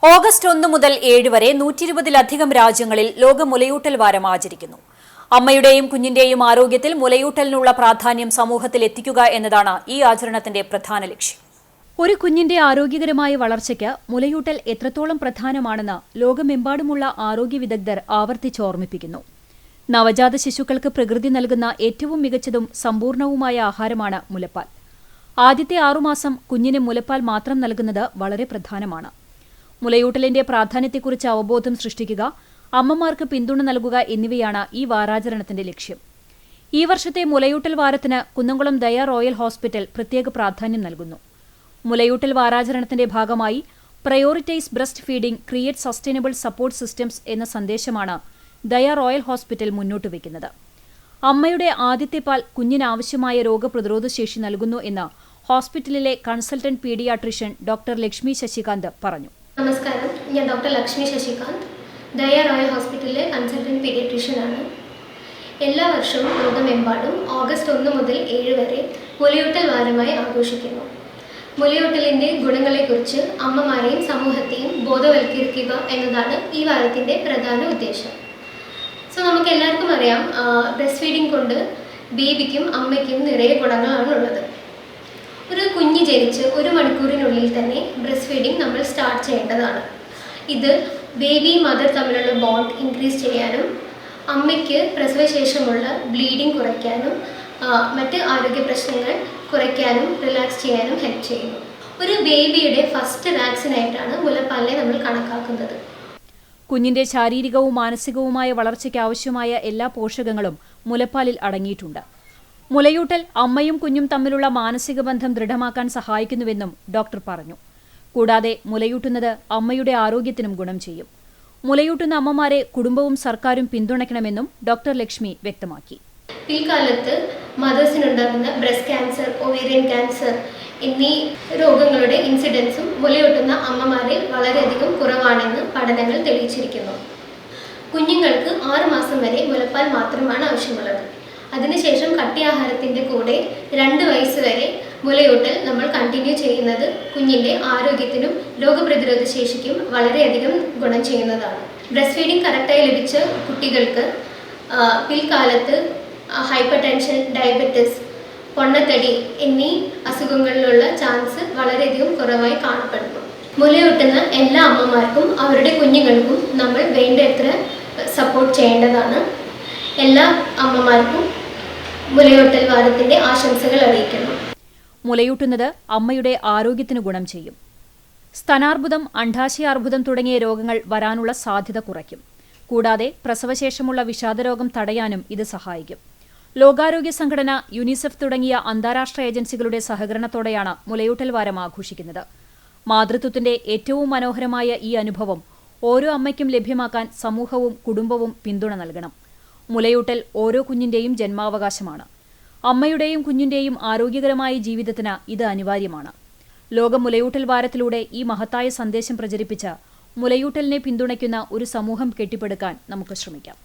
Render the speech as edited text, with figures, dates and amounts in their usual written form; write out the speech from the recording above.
August 1 മുതൽ 7 വരെ 120-ലധികം രാജ്യങ്ങളിൽ ലോക മുലയൂട്ടൽ വാരം ആചരിക്കുന്നു. അമ്മയുടെയും കുഞ്ഞിന്റെയും ആരോഗ്യത്തിൽ മുലയൂട്ടലിനുള്ള പ്രാധാന്യം സമൂഹത്തിൽ എത്തിക്കുക എന്നതാണ് ഈ ആചരണത്തിന്റെ പ്രധാന ലക്ഷ്യം. ഒരു കുഞ്ഞിന്റെ ആരോഗ്യകരമായ വളർച്ചയ്ക്ക് മുലയൂട്ടൽ എത്രത്തോളം പ്രധാനമാണെന്ന് ലോകമെമ്പാടുമുള്ള ആരോഗ്യ വിദഗ്ധർ ആവർത്തിച്ചോർമ്മിപ്പിക്കുന്നു. നവജാത ശിശുക്കൾക്ക് പ്രകൃതി നൽകുന്ന ഏറ്റവും മികച്ചതും സമ്പൂർണവുമായ ആഹാരമാണ് മുലപ്പാൽ. ആദ്യത്തെ 6 മാസം കുഞ്ഞിന് മുലപ്പാൽ മാത്രം നൽകുന്നത് വളരെ പ്രധാനമാണ്. മുലയൂട്ടലിന്റെ പ്രാധാന്യത്തെക്കുറിച്ച് അവബോധം സൃഷ്ടിക്കുക, അമ്മമാർക്ക് പിന്തുണ നൽകുക എന്നിവയാണ് ഈ വാരാചരണത്തിന്റെ ലക്ഷ്യം. ഈ വർഷത്തെ മുലയൂട്ടൽ വാരത്തിന് കുന്നംകുളം ദയ റോയൽ ഹോസ്പിറ്റൽ പ്രത്യേക പ്രാധാന്യം നൽകുന്നു. മുലയൂട്ടൽ വാരാചരണത്തിന്റെ ഭാഗമായി prioritise breastfeeding, create sustainable support systems എന്ന സന്ദേശമാണ് ദയ റോയൽ ഹോസ്പിറ്റൽ മുന്നോട്ട് വയ്ക്കുന്നത്. അമ്മയുടെ ആദ്യത്തെ പാൽ കുഞ്ഞിനാവശ്യമായ രോഗപ്രതിരോധ ശേഷി നൽകുന്നു എന്ന് ഹോസ്പിറ്റലിലെ consultant paediatrician doctor Lakshmi Sasikanth പറഞ്ഞു. നമസ്കാരം, ഞാൻ ഡോക്ടർ ലക്ഷ്മി ശശികാന്ത്, ദയ റോയൽ ഹോസ്പിറ്റലിലെ കൺസൾട്ടന്റ് പീഡിയാട്രിഷ്യനാണ്. എല്ലാ വർഷവും ലോകമെമ്പാടും ഓഗസ്റ്റ് 1 മുതൽ 7 വരെ മുലയൂട്ടൽ വാരമായി ആഘോഷിക്കുന്നു. മുലയൂട്ടലിൻ്റെ ഗുണങ്ങളെക്കുറിച്ച് അമ്മമാരെയും സമൂഹത്തെയും ബോധവൽക്കരിക്കുക എന്നതാണ് ഈ വാരത്തിൻ്റെ പ്രധാന ഉദ്ദേശം. നമുക്ക് എല്ലാവർക്കും അറിയാം, ബ്രസ്റ്റ് ഫീഡിംഗ് കൊണ്ട് ബേബിക്കും അമ്മയ്ക്കും നിറയെ ഗുണങ്ങളാണ് ഉള്ളത്. ഒരു കുഞ്ഞ് ജനിച്ച് 1 മണിക്കൂറിനുള്ളിൽ തന്നെ ബ്രസ്റ്റ് ഫീഡിംഗ് നമ്മൾ സ്റ്റാർട്ട് ചെയ്യേണ്ടതാണ്. ഇത് ബേബി മദർ തമ്മിലുള്ള ബോണ്ട് ഇൻക്രീസ് ചെയ്യാനും അമ്മയ്ക്ക് പ്രസവശേഷമുള്ള ബ്ലീഡിംഗ് കുറയ്ക്കാനും മറ്റ് ആരോഗ്യ പ്രശ്നങ്ങൾ കുറയ്ക്കാനും റിലാക്സ് ചെയ്യാനും ഹെൽപ്പ് ചെയ്യുന്നു. ഒരു ബേബിയുടെ ഫസ്റ്റ് വാക്സിനായിട്ടാണ് മുലപ്പാലിനെ നമ്മൾ കണക്കാക്കുന്നത്. കുഞ്ഞിന്റെ ശാരീരികവും മാനസികവുമായ വളർച്ചയ്ക്ക് ആവശ്യമായ എല്ലാ പോഷകങ്ങളും മുലപ്പാലിൽ അടങ്ങിയിട്ടുണ്ട്. മുലയൂട്ടൽ അമ്മയും കുഞ്ഞും തമ്മിലുള്ള മാനസിക ബന്ധം ദൃഢമാക്കാൻ സഹായിക്കുന്നുവെന്നും ഡോക്ടർ പറഞ്ഞു. കൂടാതെ മുലയൂട്ടുന്നത് അമ്മയുടെ ആരോഗ്യത്തിനും ഗുണം ചെയ്യും. മുലയൂട്ടുന്ന അമ്മമാരെ കുടുംബവും സർക്കാരും പിന്തുണയ്ക്കണമെന്നും ഡോക്ടർ ലക്ഷ്മി വ്യക്തമാക്കി. പിൽക്കാലത്ത് മദേഴ്സിനുണ്ടാകുന്ന ബ്രസ്റ്റ് ക്യാൻസർ, ഒവേറിയൻ ക്യാൻസർ എന്നീ രോഗങ്ങളുടെ ഇൻസിഡൻസും മുലയൂട്ടുന്ന അമ്മമാരിൽ വളരെയധികം കുറവാണെന്ന് പഠനങ്ങൾ തെളിയിച്ചിരിക്കുന്നു. കുഞ്ഞുങ്ങൾക്ക് 6 മാസം വരെ മുലപ്പാൽ മാത്രമാണ് ആവശ്യമുള്ളത്. അതിനുശേഷം കട്ടിയാഹാരത്തിൻ്റെ കൂടെ 2 വയസ്സ് വരെ മുലയൂട്ടൽ നമ്മൾ കണ്ടിന്യൂ ചെയ്യുന്നത് കുഞ്ഞിൻ്റെ ആരോഗ്യത്തിനും രോഗപ്രതിരോധ ശേഷിക്കും വളരെയധികം ഗുണം ചെയ്യുന്നതാണ്. ബ്രസ്റ്റ് ഫീഡിംഗ് കറക്റ്റായി ലഭിച്ച കുട്ടികൾക്ക് പിൽക്കാലത്ത് ഹൈപ്പർ ടെൻഷൻ, ഡയബറ്റിസ്, പൊണ്ണത്തടി എന്നീ അസുഖങ്ങളിലുള്ള ചാൻസ് വളരെയധികം കുറവായി കാണപ്പെടുന്നു. മുലയൂട്ടുന്ന എല്ലാ അമ്മമാർക്കും അവരുടെ കുഞ്ഞുങ്ങൾക്കും നമ്മൾ വേണ്ടത്ര സപ്പോർട്ട് ചെയ്യേണ്ടതാണ്. എല്ലാ അമ്മമാർക്കും മുലയൂട്ടൽ വാരത്തിന്റെ ആശംസകൾ അറിയിക്കുന്നു. മുലയൂട്ടുന്നത് അമ്മയുടെ ആരോഗ്യത്തിന് ഗുണം ചെയ്യും. സ്തനാർബുദം, അണ്ഡാശയാർബുദം തുടങ്ങിയ രോഗങ്ങൾ വരാനുള്ള സാധ്യത കുറയ്ക്കും. കൂടാതെ പ്രസവശേഷമുള്ള വിഷാദരോഗം തടയാനും ഇത് സഹായിക്കും. ലോകാരോഗ്യ സംഘടന, യുനിസെഫ് തുടങ്ങിയ അന്താരാഷ്ട്ര ഏജൻസികളുടെ സഹകരണത്തോടെയാണ് മുലയൂട്ടൽ വാരം ആഘോഷിക്കുന്നത്. മാതൃത്വത്തിന്റെ ഏറ്റവും മനോഹരമായ ഈ അനുഭവം ഓരോ അമ്മയ്ക്കും ലഭ്യമാക്കാൻ സമൂഹവും കുടുംബവും പിന്തുണ നൽകണം. മുലയൂട്ടൽ ഓരോ കുഞ്ഞിന്റെയും ജന്മാവകാശമാണ്. അമ്മയുടെയും കുഞ്ഞിന്റെയും ആരോഗ്യകരമായ ജീവിതത്തിന് ഇത് അനിവാര്യമാണ്. ലോക മുലയൂട്ടൽ വാരത്തിലൂടെ ഈ മഹത്തായ സന്ദേശം പ്രചരിപ്പിച്ച് മുലയൂട്ടലിനെ പിന്തുണയ്ക്കുന്ന ഒരു സമൂഹം കെട്ടിപ്പടുക്കാൻ നമുക്ക് ശ്രമിക്കാം.